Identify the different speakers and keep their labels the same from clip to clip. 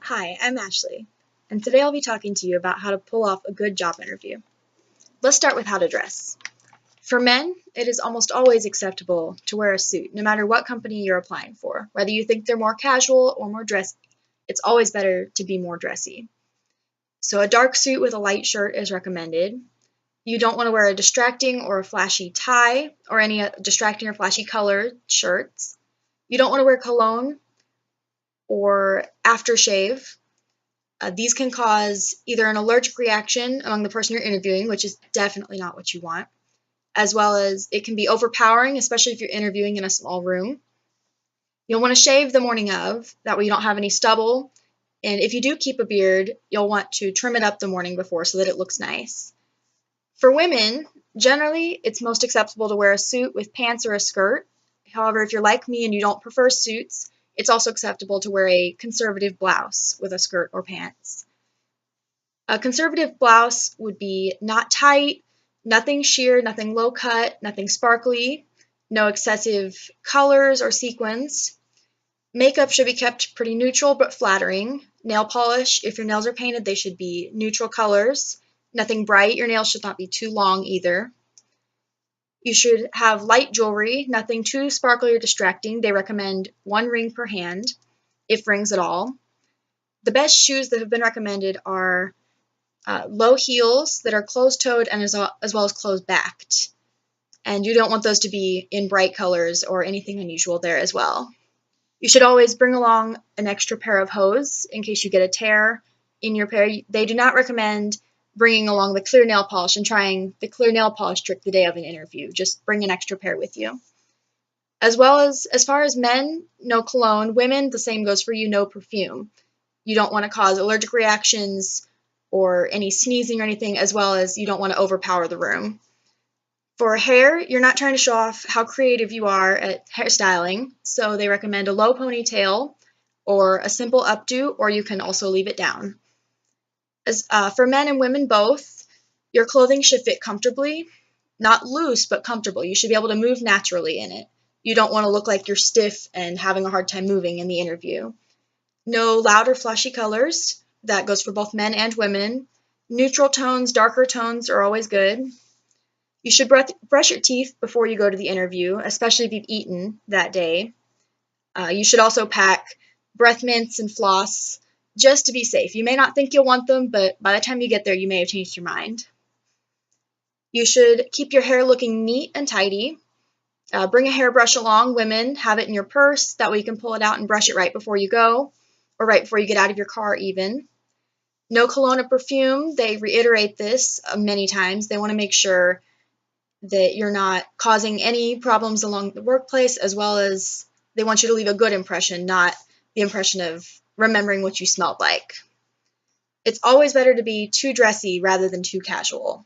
Speaker 1: Hi, I'm Ashley, and today I'll be talking to you about how to pull off a good job interview. Let's start with how to dress. For men, it is almost always acceptable to wear a suit, no matter what company you're applying for. Whether you think they're more casual or more dressy, it's always better to be more dressy. So a dark suit with a light shirt is recommended. You don't want to wear a distracting or a flashy tie or any distracting or flashy colored shirts. You don't want to wear cologne or aftershave. These can cause either an allergic reaction among the person you're interviewing, which is definitely not what you want, as well as it can be overpowering, especially if you're interviewing in a small room. You'll want to shave the morning of, that way you don't have any stubble. And if you do keep a beard, you'll want to trim it up the morning before so that it looks nice. For women, generally, it's most acceptable to wear a suit with pants or a skirt. However, if you're like me and you don't prefer suits, it's also acceptable to wear a conservative blouse with a skirt or pants. A conservative blouse would be not tight, nothing sheer, nothing low cut, nothing sparkly, no excessive colors or sequins. Makeup should be kept pretty neutral but flattering. Nail polish, if your nails are painted, they should be neutral colors. Nothing bright. Your nails should not be too long either. You should have light jewelry, nothing too sparkly or distracting. They recommend 1 ring per hand, if rings at all. The best shoes that have been recommended are low heels that are closed-toed and as well as closed-backed. And you don't want those to be in bright colors or anything unusual there as well. You should always bring along an extra pair of hose in case you get a tear in your pair. They do not recommend bringing along the clear nail polish and trying the clear nail polish trick the day of an interview. Just bring an extra pair with you. As well as far as men, no cologne. Women, the same goes for you, no perfume. You don't want to cause allergic reactions or any sneezing or anything, as well as you don't want to overpower the room. For hair, you're not trying to show off how creative you are at hairstyling, so they recommend a low ponytail or a simple updo, or you can also leave it down. For men and women both, your clothing should fit comfortably, not loose, but comfortable. You should be able to move naturally in it. You don't want to look like you're stiff and having a hard time moving in the interview. No loud or flashy colors. That goes for both men and women. Neutral tones, darker tones are always good. You should brush your teeth before you go to the interview, especially if you've eaten that day. You should also pack breath mints and floss just to be safe. You may not think you'll want them, but by the time you get there, you may have changed your mind. You should keep your hair looking neat and tidy. Bring a hairbrush along. Women, have it in your purse. That way you can pull it out and brush it right before you go, or right before you get out of your car even. No cologne or perfume. They reiterate this many times. They want to make sure that you're not causing any problems along the workplace, as well as they want you to leave a good impression, not the impression of remembering what you smelled like. It's always better to be too dressy rather than too casual.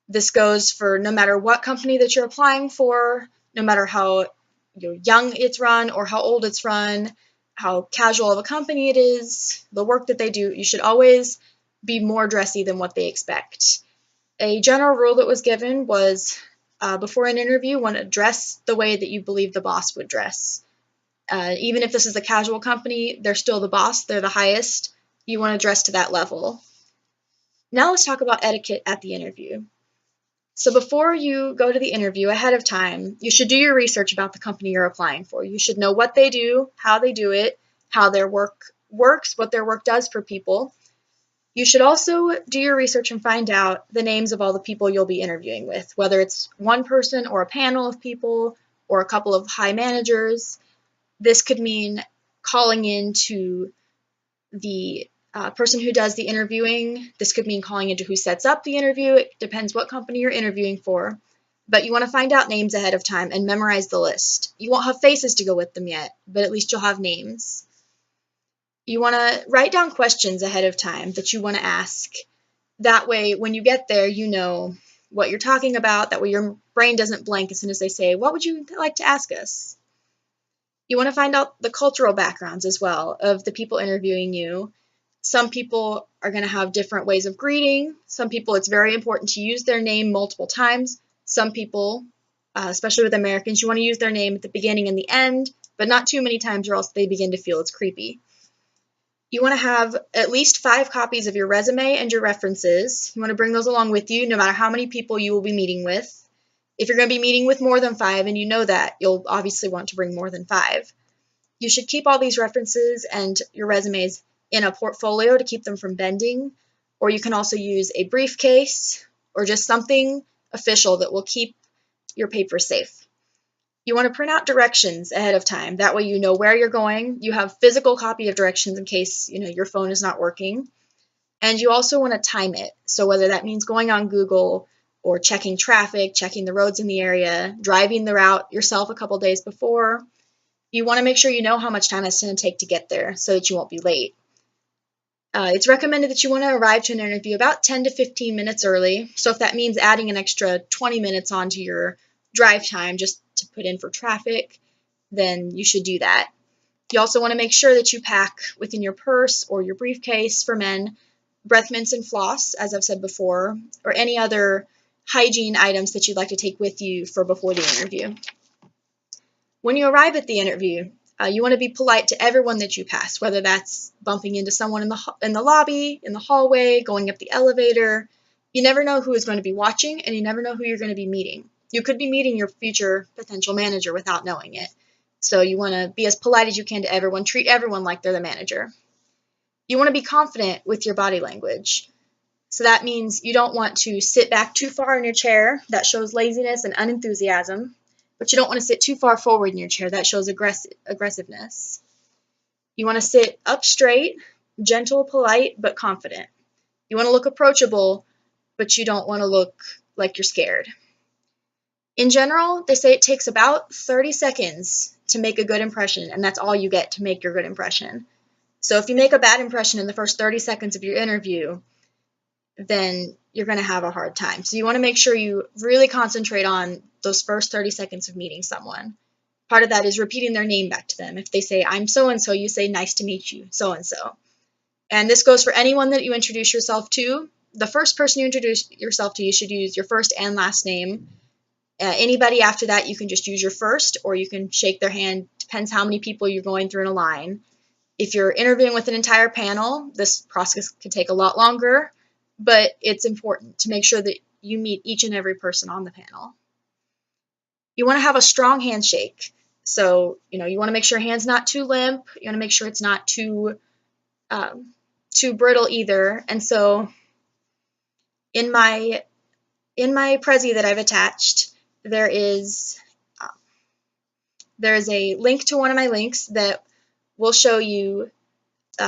Speaker 1: This goes for no matter what company that you're applying for, no matter how young it's run or how old it's run, how casual of a company it is, the work that they do. You should always be more dressy than what they expect. A general rule that was given was before an interview, you want to dress the way that you believe the boss would dress. Even if this is a casual company, they're still the boss, they're the highest. You want to dress to that level. Now let's talk about etiquette at the interview. So before you go to the interview ahead of time, you should do your research about the company you're applying for. You should know what they do, how they do it, how their work works, what their work does for people. You should also do your research and find out the names of all the people you'll be interviewing with, whether it's one person or a panel of people or a couple of high managers. This could mean calling in to the person who does the interviewing. This could mean calling into who sets up the interview. It depends what company you're interviewing for. But you want to find out names ahead of time and memorize the list. You won't have faces to go with them yet, but at least you'll have names. You want to write down questions ahead of time that you want to ask. That way, when you get there, you know what you're talking about. That way your brain doesn't blank as soon as they say, "What would you like to ask us?" You want to find out the cultural backgrounds as well of the people interviewing you. Some people are going to have different ways of greeting. Some people, it's very important to use their name multiple times. Some people, especially with Americans, you want to use their name at the beginning and the end, but not too many times or else they begin to feel it's creepy. You want to have at least 5 copies of your resume and your references. You want to bring those along with you no matter how many people you will be meeting with. If you're going to be meeting with more than 5 and you know that, you'll obviously want to bring more than 5. You should keep all these references and your resumes in a portfolio to keep them from bending, or you can also use a briefcase or just something official that will keep your paper safe. You want to print out directions ahead of time. That way you know where you're going. You have physical copy of directions in case, your phone is not working. And you also want to time it. So whether that means going on Google or checking traffic, checking the roads in the area, driving the route yourself a couple days before, you want to make sure you know how much time it's going to take to get there so that you won't be late. It's recommended that you want to arrive to an interview about 10 to 15 minutes early. So if that means adding an extra 20 minutes onto your drive time just to put in for traffic, then you should do that. You also want to make sure that you pack within your purse or your briefcase for men breath mints and floss, as I've said before, or any other hygiene items that you'd like to take with you for before the interview. When you arrive at the interview, you want to be polite to everyone that you pass, whether that's bumping into someone in the lobby, in the hallway, going up the elevator. You never know who is going to be watching, and you never know who you're going to be meeting. You could be meeting your future potential manager without knowing it. So you want to be as polite as you can to everyone. Treat everyone like they're the manager. You want to be confident with your body language. So that means you don't want to sit back too far in your chair. That shows laziness and unenthusiasm. But you don't want to sit too far forward in your chair. That shows aggressiveness. You want to sit up straight, gentle, polite, but confident. You want to look approachable, but you don't want to look like you're scared. In general, they say it takes about 30 seconds to make a good impression, and that's all you get to make your good impression. So if you make a bad impression in the first 30 seconds of your interview, then you're going to have a hard time. So you want to make sure you really concentrate on those first 30 seconds of meeting someone. Part of that is repeating their name back to them. If they say, I'm so-and-so, you say, nice to meet you, so-and-so. And this goes for anyone that you introduce yourself to. The first person you introduce yourself to, you should use your first and last name. Anybody after that, you can just use your first, or you can shake their hand. Depends how many people you're going through in a line. If you're interviewing with an entire panel, this process can take a lot longer, but it's important to make sure that you meet each and every person on the panel. You want to have a strong handshake. So, you want to make sure your hand's not too limp. You want to make sure it's not too brittle either. And so in my Prezi that I've attached, there is a link to one of my links that will show you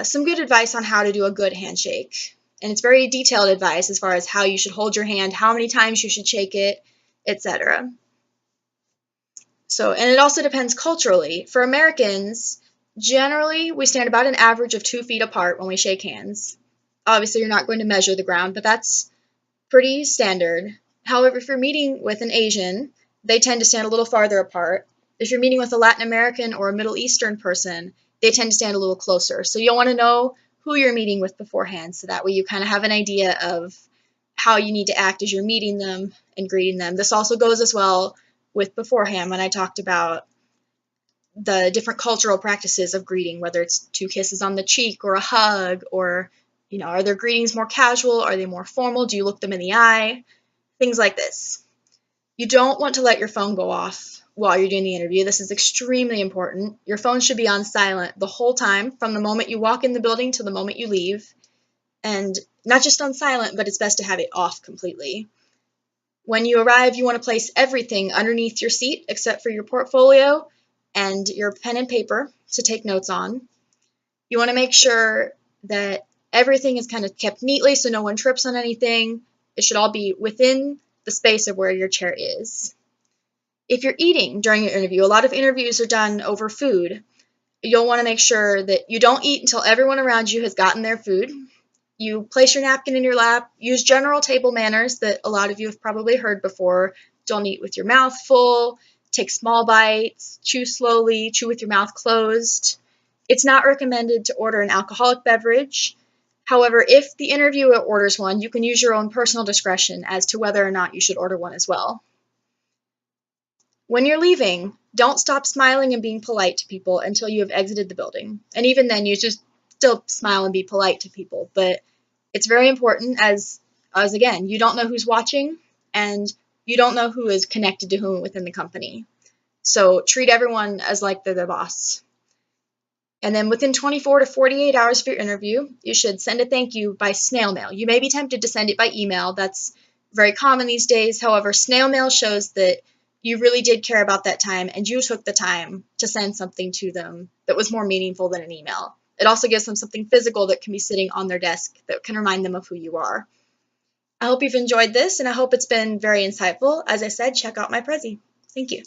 Speaker 1: some good advice on how to do a good handshake. And it's very detailed advice as far as how you should hold your hand, how many times you should shake it, etc. So, and it also depends culturally. For Americans, generally we stand about an average of 2 feet apart when we shake hands. Obviously, you're not going to measure the ground, but that's pretty standard. However, if you're meeting with an Asian, they tend to stand a little farther apart. If you're meeting with a Latin American or a Middle Eastern person, they tend to stand a little closer. So you'll want to know who you're meeting with beforehand, so that way you kind of have an idea of how you need to act as you're meeting them and greeting them. This also goes as well with beforehand when I talked about the different cultural practices of greeting, whether it's 2 kisses on the cheek or a hug, or, are their greetings more casual? Are they more formal? Do you look them in the eye? Things like this. You don't want to let your phone go off while you're doing the interview. This is extremely important. Your phone should be on silent the whole time, from the moment you walk in the building to the moment you leave. And not just on silent, but it's best to have it off completely. When you arrive, you want to place everything underneath your seat except for your portfolio and your pen and paper to take notes on. You want to make sure that everything is kind of kept neatly so no one trips on anything. It should all be within the space of where your chair is. If you're eating during your interview, a lot of interviews are done over food. You'll want to make sure that you don't eat until everyone around you has gotten their food. You place your napkin in your lap. Use general table manners that a lot of you have probably heard before. Don't eat with your mouth full. Take small bites. Chew slowly. Chew with your mouth closed. It's not recommended to order an alcoholic beverage. However, if the interviewer orders one, you can use your own personal discretion as to whether or not you should order one as well. When you're leaving, don't stop smiling and being polite to people until you have exited the building. And even then, you just still smile and be polite to people, but it's very important as again, you don't know who's watching and you don't know who is connected to whom within the company. So treat everyone as like they're the boss. And then within 24 to 48 hours of your interview, you should send a thank you by snail mail. You may be tempted to send it by email. That's very common these days. However, snail mail shows that you really did care about that time and you took the time to send something to them that was more meaningful than an email. It also gives them something physical that can be sitting on their desk that can remind them of who you are. I hope you've enjoyed this, and I hope it's been very insightful. As I said, check out my Prezi. Thank you.